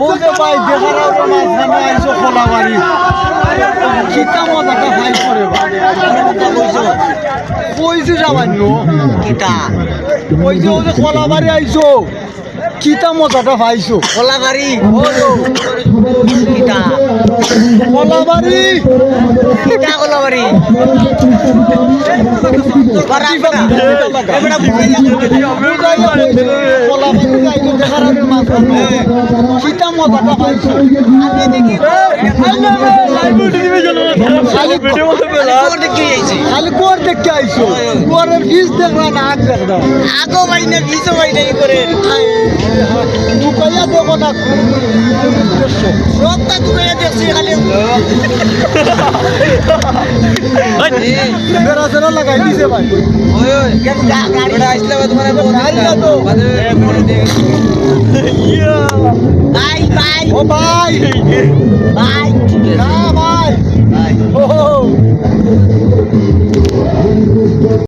ও যে ভাই দেখার মাঝখানে আইসো খোলাবাড়ি কিতা মজাটা ভাই করে কইছে সামান্য কিতা কইছে ও যে খোলাবাড়ি আইসো কিতা মজাটা পাইছো কলাবাড়ি কিতা খোলাবাড়ি কিতা কলাবাড়ি কিতা মজাটা পাইছো খালি কোর দেখতে আইসো কোরের বীজ দেখলা না আগ দেখলা আগো ভাই না বিজো ভাই নাই করে লুকাইয়া দেবো না রক্তা তুকাইয়া দেখছি খালি বেড়া সেরা লাগাই দিছে ভাই ওই ওই গাড়ি আসলে তোমার গাড়ি না তো ভাই ভাই ও ভাই ভাই না